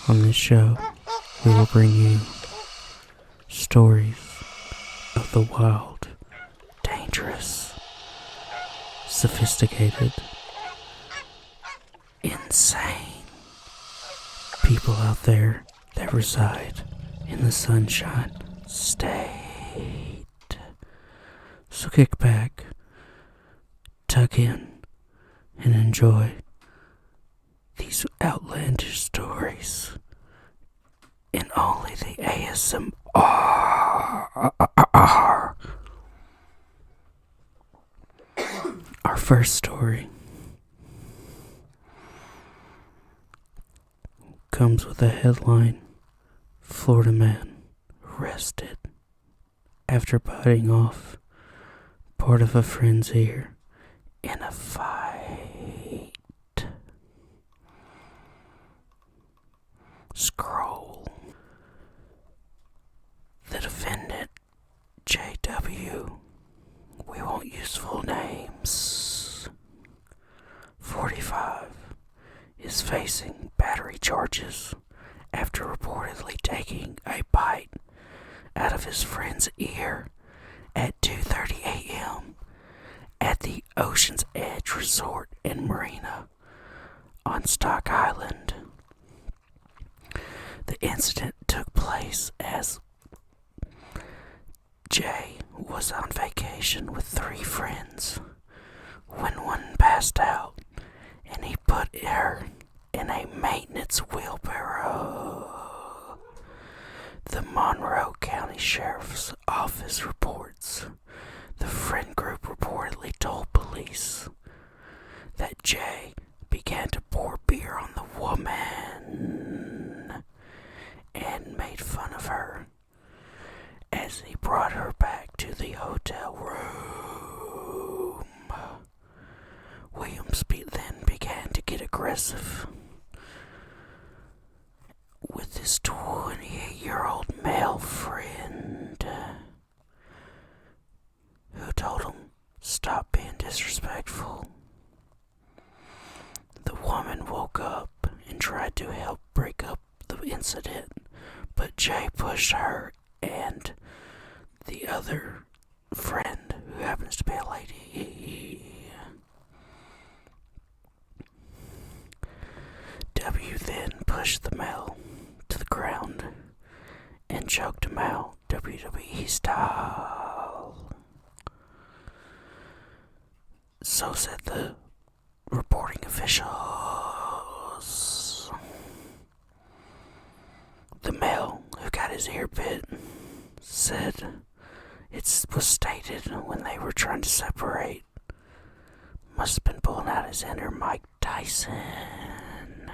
On this show, we will bring you stories of the wild, dangerous, sophisticated, insane people out there that reside in the Sunshine State. So kick back, tuck in, and enjoy these outlandish stories in only the ASMR. Our first story comes with a headline: Florida man arrested after biting off part of a friend's ear in a fight. Scroll. The defendant, J.W., we won't use full names, 45, is facing battery charges after reportedly taking a bite out of his friend's ear at 2:30 a.m. at the Ocean's Edge Resort and Marina on Stock Island. The incident took place as Jay was on vacation with 3 friends when one passed out, and he put her in a maintenance wheelbarrow. The Monroe County Sheriff's Office reports the friend group reportedly told police that Jay began to pour beer on the woman and made fun of her as he brought her back to the hotel room. Williams then began to get aggressive with his 28-year-old male friend, who told him, "Stop being disrespectful." The woman woke up and tried to help break up the incident, but Jay pushed her and the other friend, who happens to be a lady. W then pushed the male to the ground and choked him out, WWE style. So said the reporting officials. The male who got his ear bit said it was stated when they were trying to separate. Must have been pulling out his inner Mike Tyson.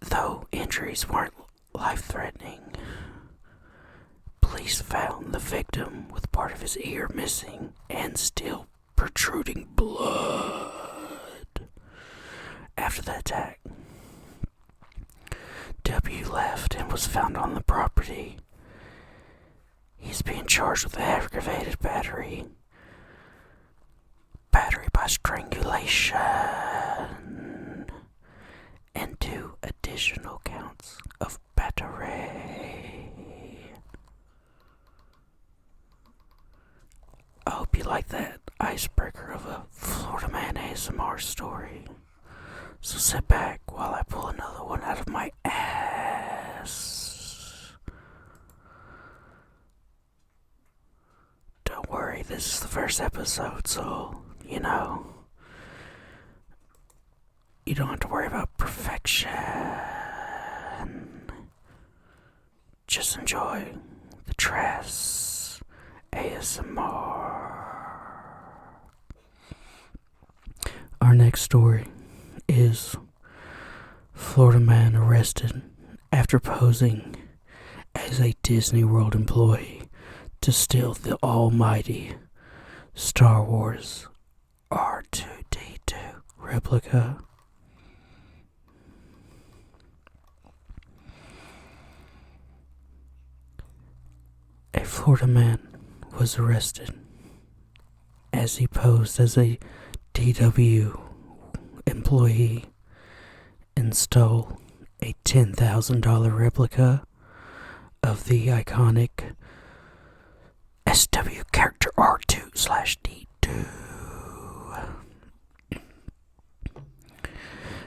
Though injuries weren't life-threatening, police found the victim with part of his ear missing and still protruding blood. After the attack, W left and was found on the property. He's being charged with aggravated battery by strangulation, and 2 additional counts of battery. I hope you like that icebreaker of a Florida man ASMR story. So sit back while I pull another one out of my ass. Don't worry, this is the first episode, so, you don't have to worry about perfection. Just enjoy the Trass ASMR. Our next story is Florida man arrested after posing as a Disney World employee to steal the almighty Star Wars R2-D2 replica. A Florida man was arrested as he posed as a DW employee and stole a $10,000 replica of the iconic SW character R2/D2.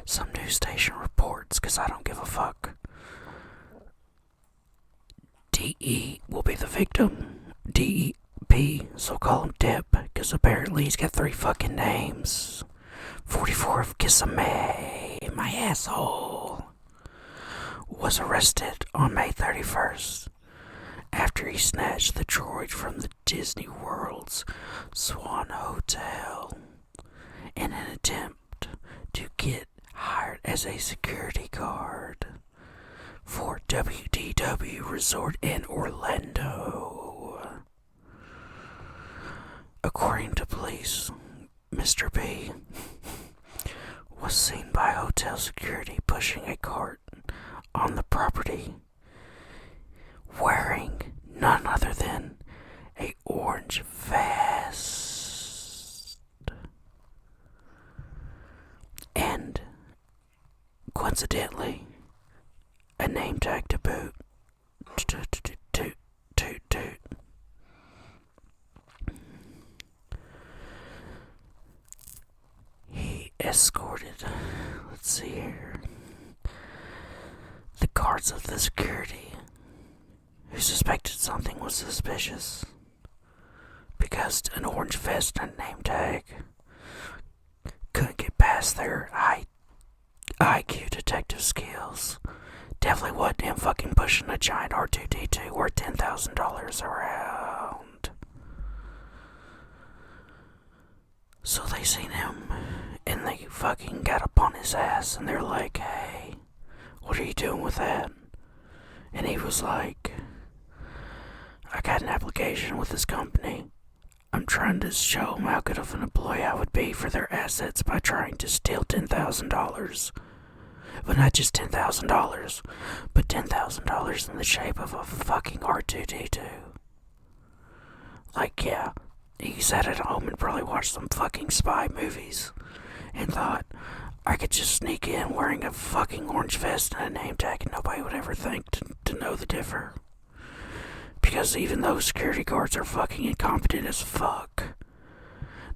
Some news station reports, because I don't give a fuck, DE will be the victim. DEP, so call him Dip, because apparently he's got 3 fucking names. 44 of Kisame, my asshole, was arrested on May 31st after he snatched the droid from the Disney World's Swan Hotel in an attempt to get hired as a security guard for WDW Resort in Orlando. According to police, Mr. B was seen by hotel security pushing a cart on the property, wearing none other than a orange vest and, coincidentally, a name tag to boot. Toot, toot, toot, toot. He escorted, let's see here, the guards of the security who suspected something was suspicious because an orange vest and name tag couldn't get past their IQ detective skills. Definitely wasn't him fucking pushing a giant R2D2 worth $10,000 around. So they seen him and they fucking got up on his ass and they're like, hey, what are you doing with that? And he was like, I got an application with this company. I'm trying to show them how good of an employee I would be for their assets by trying to steal $10,000. But not just $10,000, but $10,000 in the shape of a fucking R2D2. Like, yeah, he sat at home and probably watched some fucking spy movies and thought, I could just sneak in wearing a fucking orange vest and a name tag and nobody would ever think to know the differ. Because even though security guards are fucking incompetent as fuck,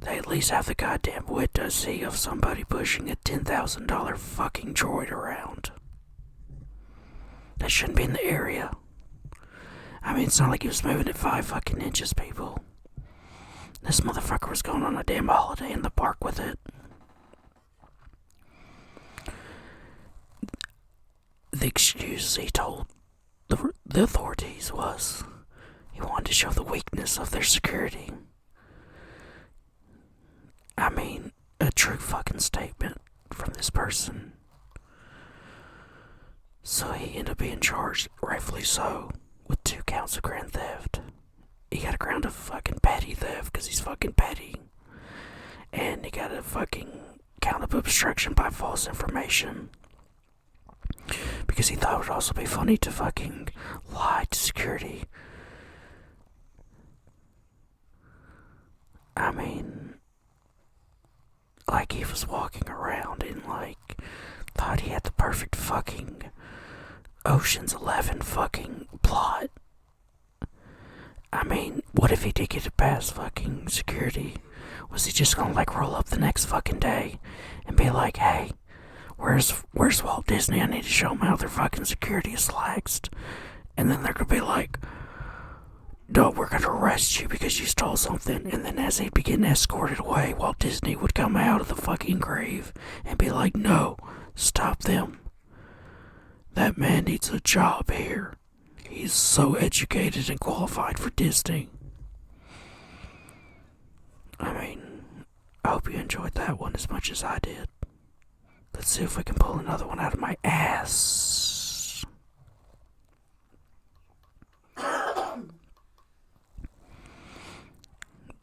they at least have the goddamn wit to see of somebody pushing a $10,000 fucking droid around. That shouldn't be in the area. I mean, it's not like he was moving at 5 fucking inches, people. This motherfucker was going on a damn holiday in the park with it. The excuse he told the authorities was he wanted to show the weakness of their security. I mean, a true fucking statement from this person. So he ended up being charged, rightfully so, with 2 counts of grand theft. He got a ground of fucking petty theft, because he's fucking petty. And he got a fucking count of obstruction by false information, because he thought it would also be funny to fucking lie to security. I mean, like he was walking around and like thought he had the perfect fucking Ocean's 11 fucking plot. I mean, what if he did get it past fucking security? Was he just gonna like roll up the next fucking day and be like, hey, where's Walt Disney? I need to show him how their fucking security is laxed. And then they're gonna be like, no, we're gonna arrest you because you stole something. And then as he'd be getting escorted away, Walt Disney would come out of the fucking grave and be like, no, stop them. That man needs a job here. He's so educated and qualified for Disney. I mean, I hope you enjoyed that one as much as I did. Let's see if we can pull another one out of my ass.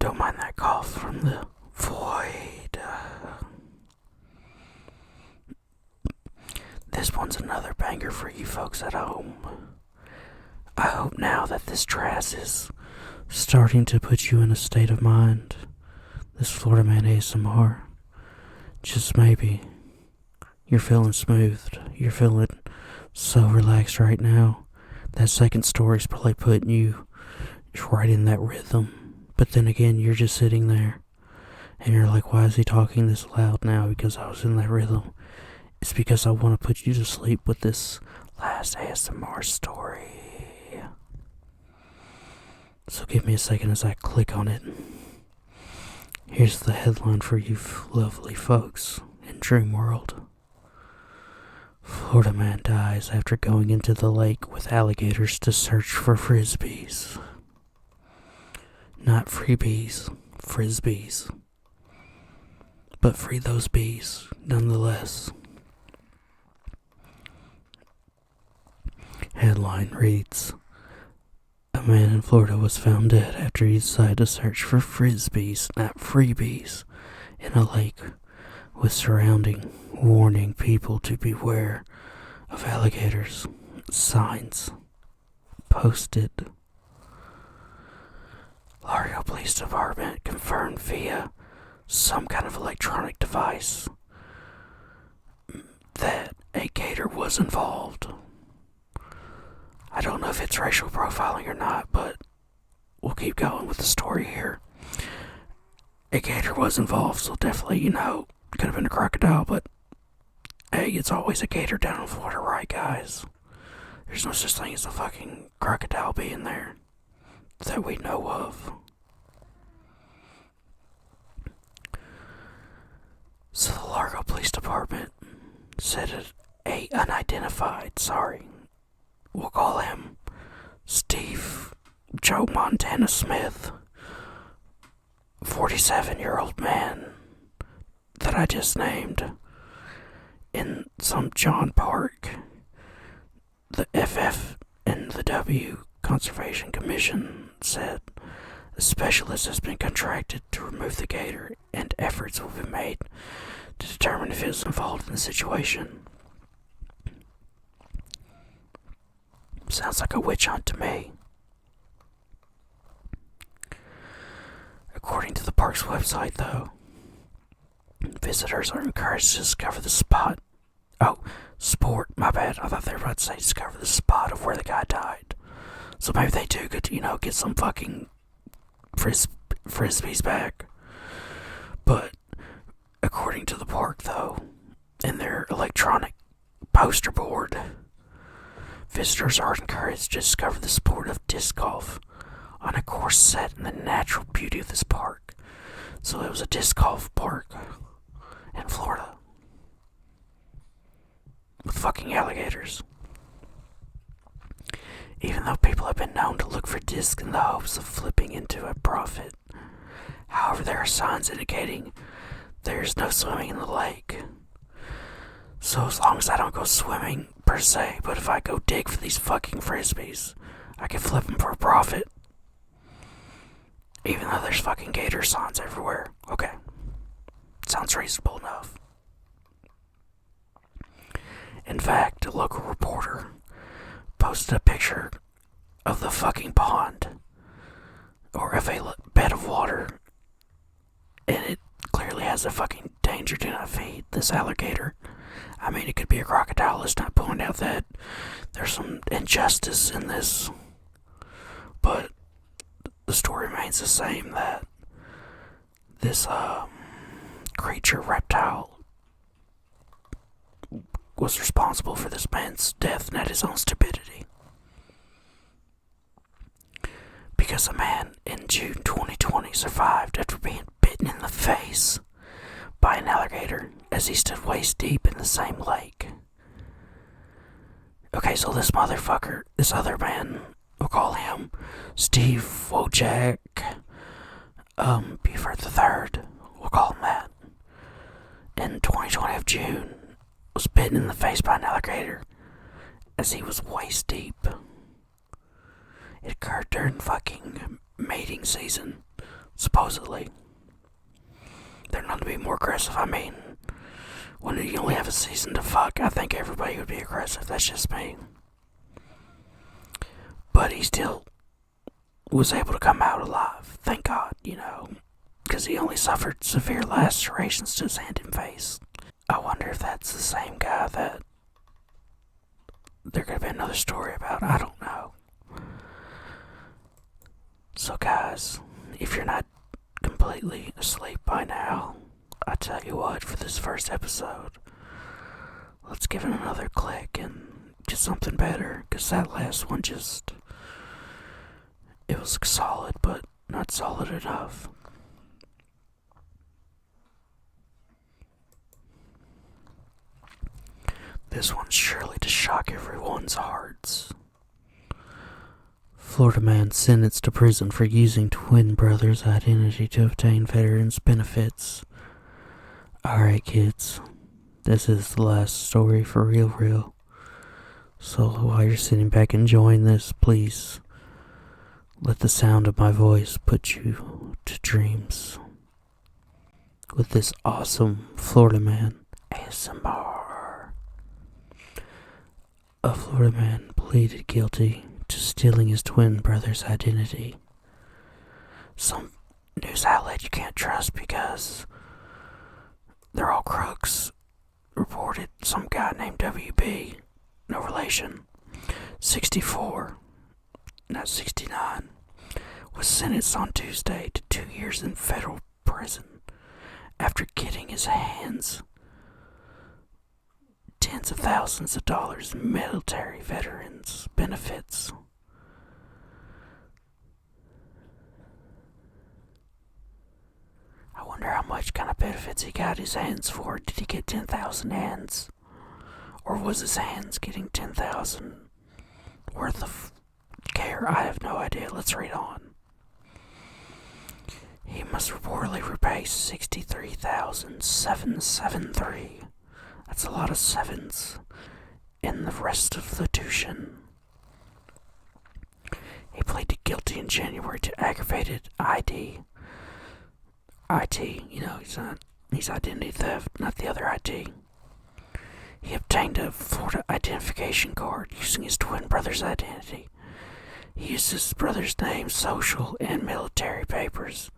Don't mind that cough from the void. This one's another banger for you folks at home. I hope now that this Trass is starting to put you in a state of mind, this Florida Man ASMR, just maybe, You're feeling smoothed. You're feeling so relaxed right now. That second story's probably putting you right in that rhythm. But then again, you're just sitting there. And you're like, why is he talking this loud now? Because I was in that rhythm. It's because I want to put you to sleep with this last ASMR story. So give me a second as I click on it. Here's the headline for you lovely folks in Dream World. Florida man dies after going into the lake with alligators to search for frisbees. Not freebies, frisbees. But free those bees, nonetheless. Headline reads, a man in Florida was found dead after he decided to search for frisbees, not freebies, in a lake, with surrounding warning people to beware of alligators. Signs posted. Laredo Police Department confirmed via some kind of electronic device that a gator was involved. I don't know if it's racial profiling or not, but we'll keep going with the story here. A gator was involved, so definitely, could have been a crocodile, but hey, it's always a gator down in Florida, right, guys? There's no such thing as a fucking crocodile being there that we know of. So the Largo Police Department said a unidentified, we'll call him Steve Joe Montana Smith, 47-year-old man that I just named, in some John Park. The FF and the W Conservation Commission said a specialist has been contracted to remove the gator and efforts will be made to determine if it is involved in the situation. Sounds like a witch hunt to me. According to the park's website, though, visitors are encouraged to discover the spot. Oh, sport, my bad. I thought they were about to say discover the spot of where the guy died. So maybe they do get some fucking frisbees back. But according to the park, though, in their electronic poster board, visitors are encouraged to discover the sport of disc golf on a course set in the natural beauty of this park. So it was a disc golf park in Florida with fucking alligators. Even though people have been known to look for discs in the hopes of flipping into a profit. However, there are signs indicating there's no swimming in the lake. So as long as I don't go swimming, per se, but if I go dig for these fucking frisbees, I can flip them for a profit. Even though there's fucking gator signs everywhere. Okay. Sounds reasonable enough. In fact, a local reporter posted a picture of the fucking pond, or of a bed of water, and it clearly has a fucking danger do not feed this alligator. I mean, it could be a crocodile. Let's not point out that there's some injustice in this, but the story remains the same, that this creature, reptile, was responsible for this man's death, not his own stupidity. Because a man in June 2020 survived after being bitten in the face by an alligator as he stood waist deep in the same lake. Okay, so this motherfucker, this other man, we'll call him Steve Wojak Buford III, we'll call him that, in 2020 of June, was bitten in the face by an alligator as he was waist deep. It occurred during fucking mating season, supposedly. They're known to be more aggressive. I mean, when you only have a season to fuck, I think everybody would be aggressive. That's just me. But he still was able to come out alive. Thank God, because he only suffered severe lacerations to his hand and face. I wonder if that's the same guy that there could be another story about. I don't know. So, guys, if you're not completely asleep by now, I tell you what, for this first episode, let's give it another click and get something better, because that last one it was solid, but not solid enough. This one's surely to shock everyone's hearts. Florida man sentenced to prison for using twin brother's identity to obtain veterans benefits. Alright, kids, this is the last story for real. So while you're sitting back enjoying this, please let the sound of my voice put you to dreams with this awesome Florida man ASMR. A Florida man pleaded guilty to stealing his twin brother's identity. Some news outlet you can't trust because they're all crooks reported some guy named WB, no relation, 64, not 69, was sentenced on Tuesday to 2 years in federal prison after getting his hands tens of thousands of dollars in military veterans benefits. I wonder how much kind of benefits he got his hands for. Did he get 10,000 hands? Or was his hands getting 10,000 worth of care? I have no idea. Let's read on. He must reportedly repay $63,773. That's a lot of sevens in the restitution. He pleaded guilty in January to aggravated IT, he's identity theft, not the other IT. He obtained a Florida identification card using his twin brother's identity. He used his brother's name, social, and military papers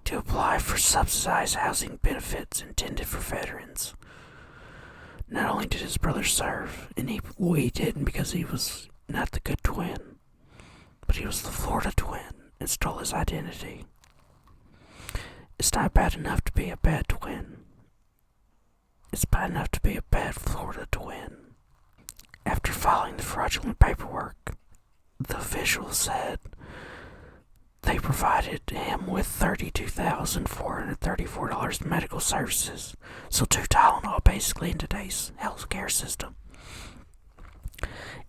to apply for subsidized housing benefits intended for veterans. Not only did his brother serve, and he didn't because he was not the good twin, but he was the Florida twin and stole his identity. It's not bad enough to be a bad twin. It's bad enough to be a bad Florida twin. After filing the fraudulent paperwork, the official said they provided him with $32,434 in medical services. So 2 Tylenol basically in today's healthcare system.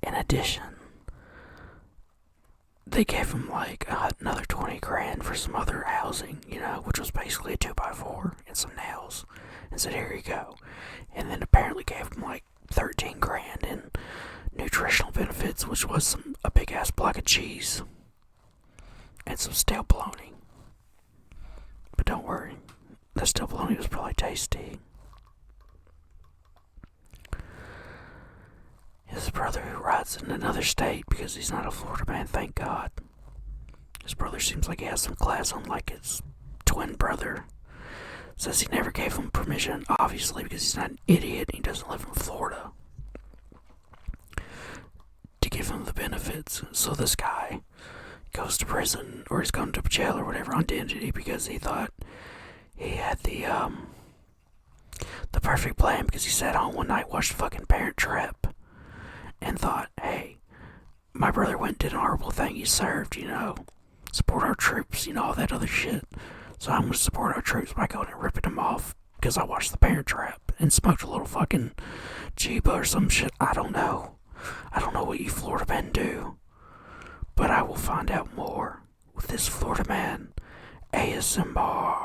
In addition, they gave him like another 20 grand for some other housing, which was basically a 2x4 and some nails, and said, here you go. And then apparently gave him like 13 grand in nutritional benefits, which was a big ass block of cheese and some stale bologna. But don't worry, the stale bologna was probably tasty. His brother, who rides in another state because he's not a Florida man, thank God. His brother seems like he has some class, unlike his twin brother. Says he never gave him permission, obviously, because he's not an idiot and he doesn't live in Florida, to give him the benefits. So this guy goes to prison, or he's gone to jail or whatever on identity because he thought he had the perfect plan, because he sat home one night, watched fucking Parent Trap, and thought, hey, my brother went and did an horrible thing, he served, support our troops, all that other shit. So I'm going to support our troops by going and ripping them off because I watched the Parent Trap and smoked a little fucking Jeeba or some shit. I don't know. I don't know what you Florida men do. But I will find out more with this Florida man ASMR.